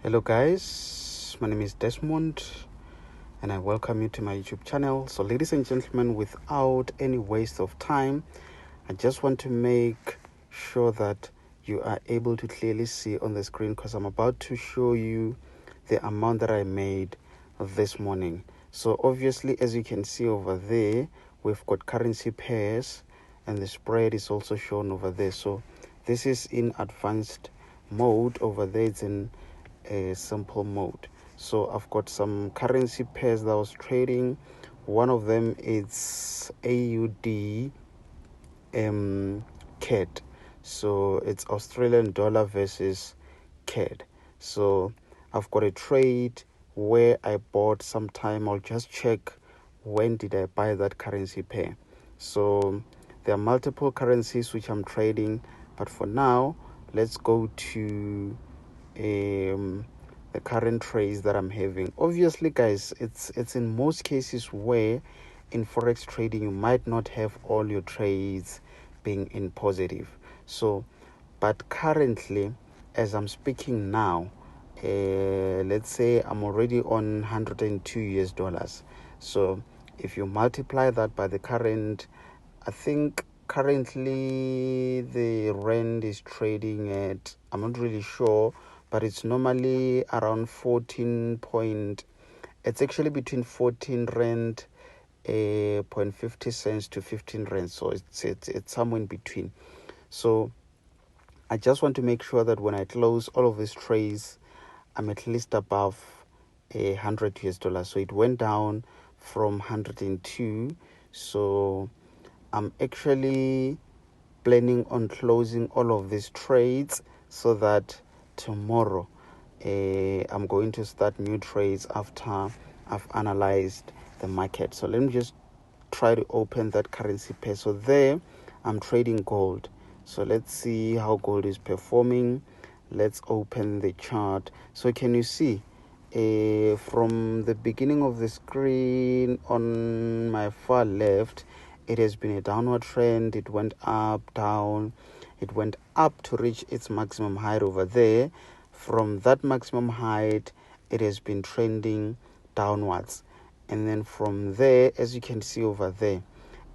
Hello guys, my name is Desmond and I welcome you to my YouTube channel. So ladies and gentlemen, without any waste of time, I just want to make sure that you are able to clearly see on the screen, because I'm about to show you the amount that I made this morning. So obviously, as you can see over there, we've got currency pairs and the spread is also shown over there. So this is in advanced mode. Over there it's in a simple mode. So I've got some currency pairs that I was trading. One of them is AUD CAD. So it's Australian dollar versus CAD. So I've got a trade where I bought sometime. I'll just check when did I buy that currency pair. So there are multiple currencies which I'm trading, but for now let's go to the current trades that I'm having. Obviously guys, it's in most cases where in forex trading you might not have all your trades being in positive. So but currently, as I'm speaking now, let's say I'm already on $102. So if you multiply that by the current, I think currently the rand is trading at, I'm not really sure, but it's normally around 14 point, it's actually between 14 rand 0.50 cents to 15 rand. So it's somewhere in between. So I just want to make sure that when I close all of these trades, I'm at least above $100. So it went down from 102. So I'm actually planning on closing all of these trades so that tomorrow I'm going to start new trades after I've analyzed the market. So let me just try to open that currency pair. So there I'm trading gold. So let's see how gold is performing. Let's open the chart. So can you see from the beginning of the screen on my far left, it has been a downward trend. It went up, down. It went up to reach its maximum height over there. From that maximum height, it has been trending downwards. And then from there, as you can see over there,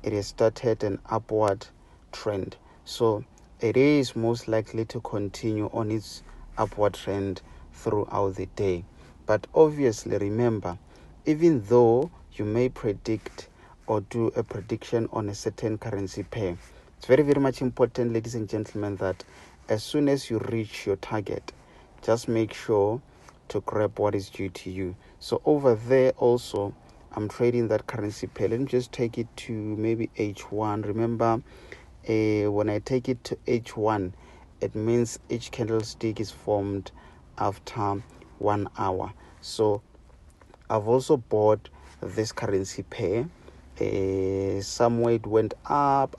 it has started an upward trend. So it is most likely to continue on its upward trend throughout the day. But obviously, remember, even though you may predict or do a prediction on a certain currency pair, it's very, very much important, ladies and gentlemen, that as soon as you reach your target, just make sure to grab what is due to you. So over there also, I'm trading that currency pair. Let me just take it to maybe H1. Remember, when I take it to H1, it means each candlestick is formed after 1 hour. So I've also bought this currency pair. Somewhere it went up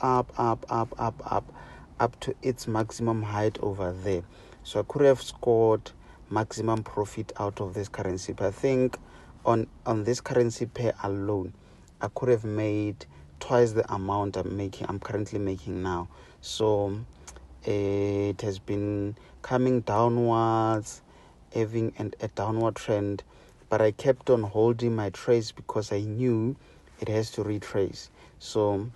to its maximum height over there. So I could have scored maximum profit out of this currency pair. I think on this currency pair alone, I could have made twice the amount I'm currently making now. So it has been coming downwards, having a downward trend, but I kept on holding my trades because I knew it has to retrace. So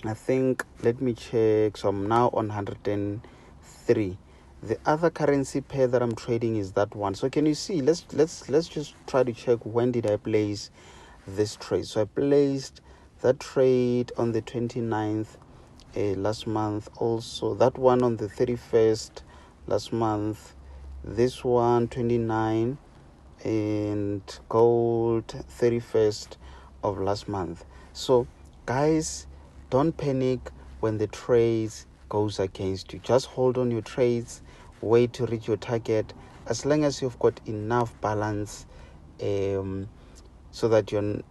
I think, let me check. So I'm now on 103. The other currency pair that I'm trading is that one. So can you see? Let's just try to check when did I place this trade. So I placed that trade on the 29th last month. Also that one on the 31st last month. This one 29 and gold 31st of last month. So guys, don't panic when the trades goes against you. Just hold on your trades, wait to reach your target, as long as you've got enough balance so that you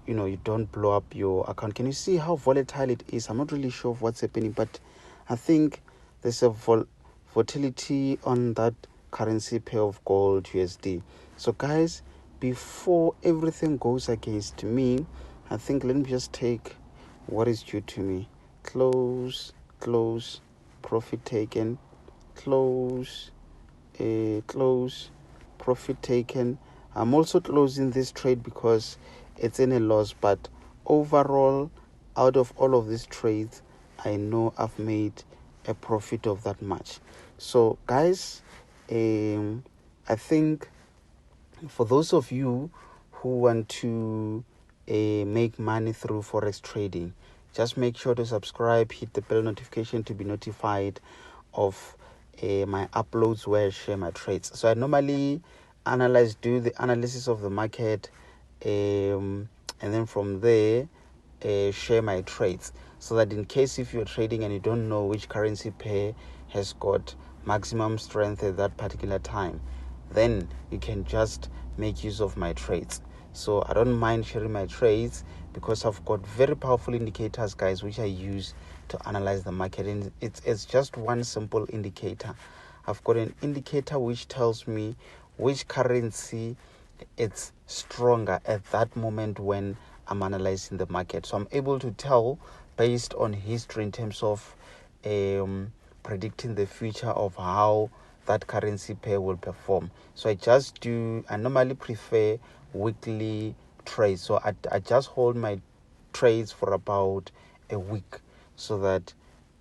don't blow up your account. Can you see how volatile it is? I'm not really sure of what's happening, but I think there's a volatility on that currency pair of gold USD. So guys, before everything goes against me, I think let me just take what is due to me. Close, profit taken, close, profit taken. I'm also closing this trade because it's in a loss, but overall, out of all of these trades, I know I've made a profit of that much. So guys, I think for those of you who want to make money through forex trading, just make sure to subscribe, hit the bell notification to be notified of my uploads where I share my trades. So I normally do the analysis of the market, and then from there share my trades, so that in case if you're trading and you don't know which currency pair has got maximum strength at that particular time, then you can just make use of my trades. So I don't mind sharing my trades because I've got very powerful indicators, guys, which I use to analyze the market. And it's just one simple indicator. I've got an indicator which tells me which currency it's stronger at that moment when I'm analyzing the market. So I'm able to tell based on history in terms of predicting the future of how that currency pair will perform. So I normally prefer weekly trades. So I just hold my trades for about a week, so that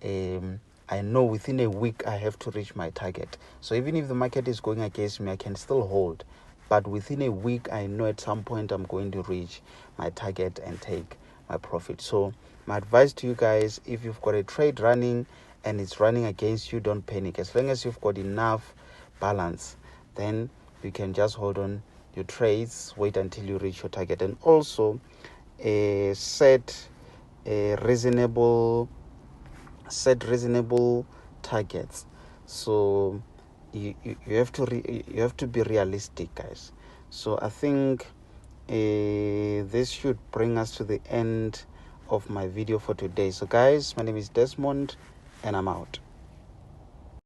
I know within a week I have to reach my target. So even if the market is going against me, I can still hold. But within a week, I know at some point I'm going to reach my target and take my profit. So my advice to you guys, if you've got a trade running and it's running against you, don't panic. As long as you've got enough balance, then you can just hold on your trades, wait until you reach your target. And also set reasonable targets. So you have to be realistic, guys. So I think this should bring us to the end of my video for today. So guys, my name is Desmond and I'm out.